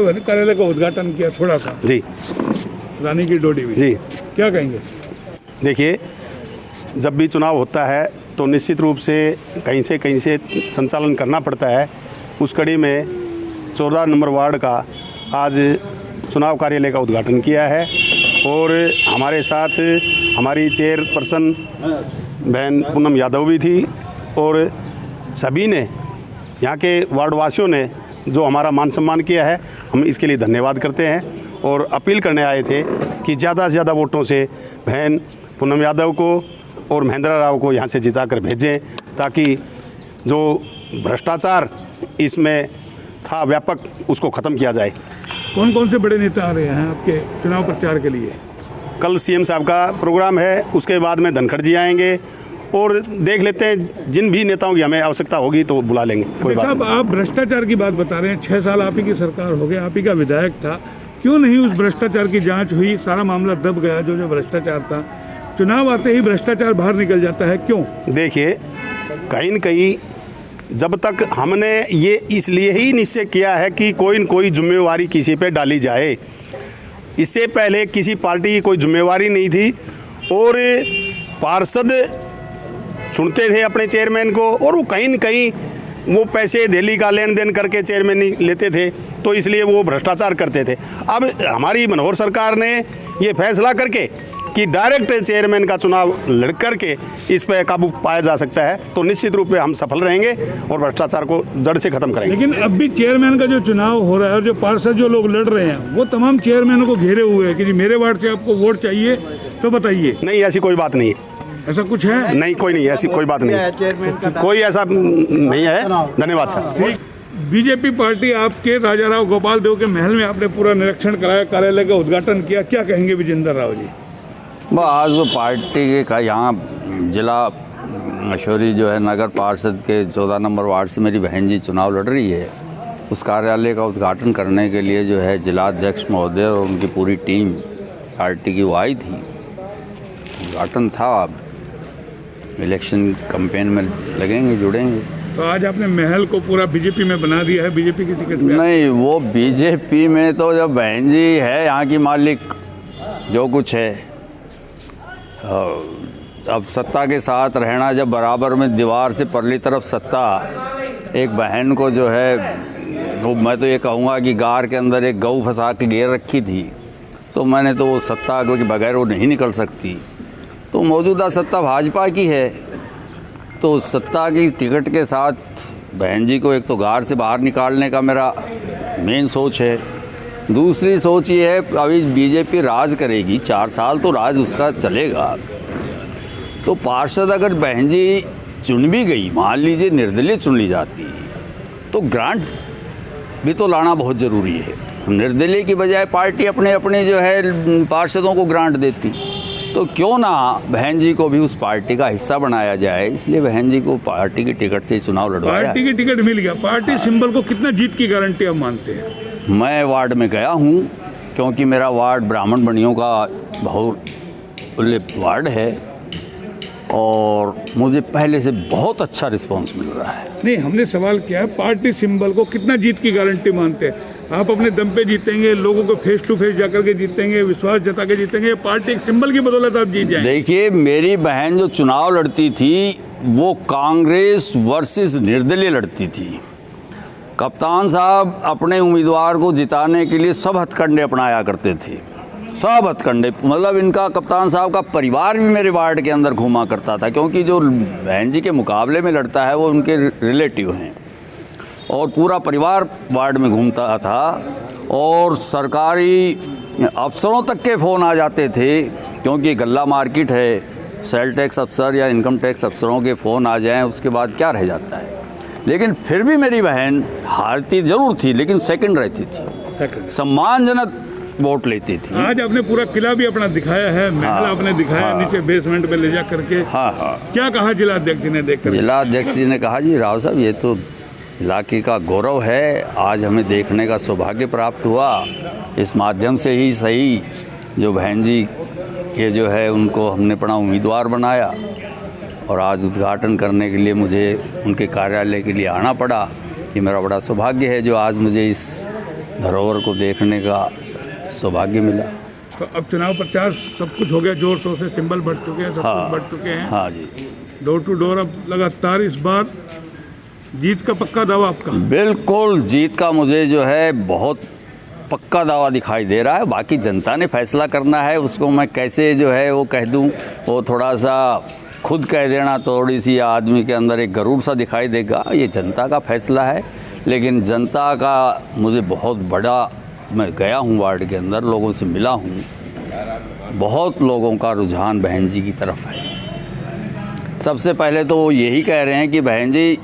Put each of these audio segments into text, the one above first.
कार्यालय का उद्घाटन किया थोड़ा सा जी, रानी की डोडी में जी। क्या कहेंगे? देखिए, जब भी चुनाव होता है तो निश्चित रूप से कहीं से संचालन करना पड़ता है। उस कड़ी में 14 नंबर वार्ड का आज चुनाव कार्यालय का उद्घाटन किया है और हमारे साथ हमारी चेयरपर्सन बहन पूनम यादव भी थी और सभी ने, यहाँ के वार्डवासियों ने जो हमारा मान सम्मान किया है, हम इसके लिए धन्यवाद करते हैं और अपील करने आए थे कि ज़्यादा से ज़्यादा वोटों से बहन पूनम यादव को और महेंद्र राव को यहाँ से जिताकर भेजें, ताकि जो भ्रष्टाचार इसमें था व्यापक, उसको ख़त्म किया जाए। कौन कौन से बड़े नेता आ रहे हैं आपके चुनाव प्रचार के लिए? कल सीएम साहब का प्रोग्राम है, उसके बाद में धनखड़ जी आएंगे और देख लेते हैं, जिन भी नेताओं की हमें आवश्यकता होगी तो बुला लेंगे। कोई बात साहब, आप भ्रष्टाचार की बात बता रहे हैं, 6 साल आप ही की सरकार हो गई, आप ही का विधायक था, क्यों नहीं उस भ्रष्टाचार की जांच हुई? सारा मामला दब गया, जो भ्रष्टाचार था। चुनाव आते ही भ्रष्टाचार बाहर निकल जाता है, क्यों? देखिए, कहीं न कहीं जब तक हमने ये इसलिए ही निश्चय किया है कि कोई न कोई जिम्मेवारी किसी पे डाली जाए। इससे पहले किसी पार्टी की कोई जिम्मेवारी नहीं थी और पार्षद चुनते थे अपने चेयरमैन को और वो कहीं न कहीं वो पैसे दिल्ली का लेन देन करके चेयरमैन लेते थे, तो इसलिए वो भ्रष्टाचार करते थे। अब हमारी मनोहर सरकार ने ये फैसला करके कि डायरेक्ट चेयरमैन का चुनाव लड़ करके इस पर काबू पाया जा सकता है, तो निश्चित रूप में हम सफल रहेंगे और भ्रष्टाचार को जड़ से खत्म करेंगे। लेकिन अब भी चेयरमैन का जो चुनाव हो रहा है और जो पार्षद जो लोग लड़ रहे हैं, वो तमाम चेयरमैनों को घेरे हुए हैं कि जी मेरे वार्ड से आपको वोट चाहिए तो बताइए। नहीं, ऐसी कोई बात नहीं है। ऐसा कुछ है? नहीं, कोई नहीं, ऐसी कोई बात नहीं है, कोई ऐसा नहीं है। धन्यवाद सर। बीजेपी पार्टी आपके राजा राव गोपाल देव के महल में आपने पूरा निरीक्षण कराया, कार्यालय का उद्घाटन किया, क्या कहेंगे विजेंद्र राव जी? आज वो पार्टी का यहाँ जिला मशहूरी जो है नगर पार्षद के 14 नंबर वार्ड से मेरी बहन जी चुनाव लड़ रही है, उस कार्यालय का उद्घाटन करने के लिए जो है जिला अध्यक्ष महोदय और उनकी पूरी टीम पार्टी की वो आई थी। उद्घाटन था, इलेक्शन कैंपेन में लगेंगे, जुड़ेंगे। तो आज आपने महल को पूरा बीजेपी में बना दिया है, बीजेपी की टिकट पे? नहीं, वो बीजेपी में तो जब बहन जी है यहाँ की मालिक, जो कुछ है, अब सत्ता के साथ रहना, जब बराबर में दीवार से परली तरफ सत्ता, एक बहन को जो है वो, मैं तो ये कहूँगा कि गार के अंदर एक गऊ फंसा के घेर रखी थी, तो मैंने तो वो सत्ता के बगैर वो नहीं निकल सकती। तो मौजूदा सत्ता भाजपा की है, तो सत्ता की टिकट के साथ बहन जी को एक तो गार से बाहर निकालने का मेरा मेन सोच है। दूसरी सोच ये है, अभी बीजेपी राज करेगी, 4 साल तो राज उसका चलेगा, तो पार्षद अगर बहन जी चुन भी गई, मान लीजिए निर्दलीय चुन ली जाती, तो ग्रांट भी तो लाना बहुत ज़रूरी है। निर्दलीय की बजाय पार्टी अपने अपने जो है पार्षदों को ग्रांट देती, तो क्यों ना बहन जी को भी उस पार्टी का हिस्सा बनाया जाए। इसलिए बहन जी को पार्टी की टिकट से चुनाव लड़वाया। पार्टी की टिकट मिल गया, पार्टी सिंबल को कितना जीत की गारंटी आप मानते हैं? मैं वार्ड में गया हूँ, क्योंकि मेरा वार्ड ब्राह्मण बनियों का बहुल्य वार्ड है और मुझे पहले से बहुत अच्छा रिस्पांस मिल रहा है। नहीं, हमने सवाल किया है पार्टी सिंबल को कितना जीत की गारंटी मानते हैं? आप अपने दम पे जीतेंगे, लोगों को फेस टू फेस जाकर के जीतेंगे, विश्वास जता के जीतेंगे, पार्टी एक सिंबल की बदौलत आप जीत जाएंगे? देखिए, मेरी बहन जो चुनाव लड़ती थी वो कांग्रेस वर्सेस निर्दलीय लड़ती थी। कप्तान साहब अपने उम्मीदवार को जिताने के लिए सब हथकंडे अपनाया करते थे, सब हथकंडे, मतलब इनका कप्तान साहब का परिवार भी मेरे वार्ड के अंदर घूमा करता था, क्योंकि जो बहन जी के मुकाबले में लड़ता है वो उनके रिलेटिव हैं, और पूरा परिवार वार्ड में घूमता था। और सरकारी अफसरों तक के फ़ोन आ जाते थे, क्योंकि गल्ला मार्केट है, सेल टैक्स अफसर या इनकम टैक्स अफसरों के फ़ोन आ जाएं, उसके बाद क्या रह जाता है। लेकिन फिर भी मेरी बहन हारती ज़रूर थी, लेकिन सेकंड रहती थी, सम्मानजनक वोट लेती थी। आज आपने पूरा किला भी अपना दिखाया है, महल आपने दिखाया, नीचे बेसमेंट में ले जा करके। क्या कहा जिला अध्यक्ष जी ने देखकर? जिला अध्यक्ष जी ने कहा, जी राव साहब, ये तो इलाके का गौरव है, आज हमें देखने का सौभाग्य प्राप्त हुआ। इस माध्यम से ही सही जो बहन जी के जो है उनको हमने अपना उम्मीदवार बनाया, और आज उद्घाटन करने के लिए मुझे उनके कार्यालय के लिए आना पड़ा। ये मेरा बड़ा सौभाग्य है जो आज मुझे इस धरोहर को देखने का सौभाग्य मिला। तो अब चुनाव प्रचार सब कुछ हो गया, जोर शोर से सिंबल बढ़ चुके हैं, सब हाँ। कुछ बढ़ चुके हैं। हाँ जी, डोर टू डोर अब लगातार इस बार जीत का पक्का दावा आपका? बिल्कुल जीत का मुझे जो है बहुत पक्का दावा दिखाई दे रहा है। बाकी जनता ने फैसला करना है, उसको मैं कैसे जो है वो कह दूं, वो थोड़ा सा खुद कह देना थोड़ी सी आदमी के अंदर एक गरूर सा दिखाई देगा। ये जनता का फैसला है, लेकिन जनता का मुझे बहुत बड़ा, मैं गया हूँ वार्ड के अंदर, लोगों से मिला हूँ, बहुत लोगों का रुझान बहन जी की तरफ है। सबसे पहले तो वो यही कह रहे हैं कि बहन जी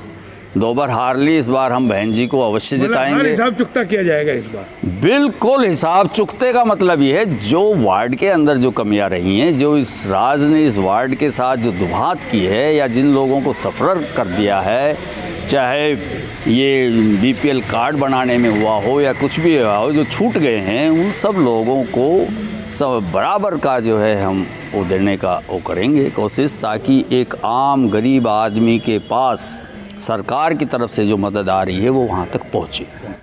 2 बार हार ली, इस बार हम बहन जी को अवश्य हर जिताएंगे। हिसाब चुकता किया जाएगा इस बार? बिल्कुल हिसाब चुकते का मतलब ये है, जो वार्ड के अंदर जो कमियां रही हैं, जो इस राज ने इस वार्ड के साथ जो दुभात की है या जिन लोगों को सफर कर दिया है, चाहे ये बीपीएल कार्ड बनाने में हुआ हो या कुछ भी हुआ हो, जो छूट गए हैं, उन सब लोगों को सब बराबर का जो है हम वो देने का वो करेंगे कोशिश, ताकि एक आम गरीब आदमी के पास सरकार की तरफ से जो मदद आ रही है वो वहाँ तक पहुँचे।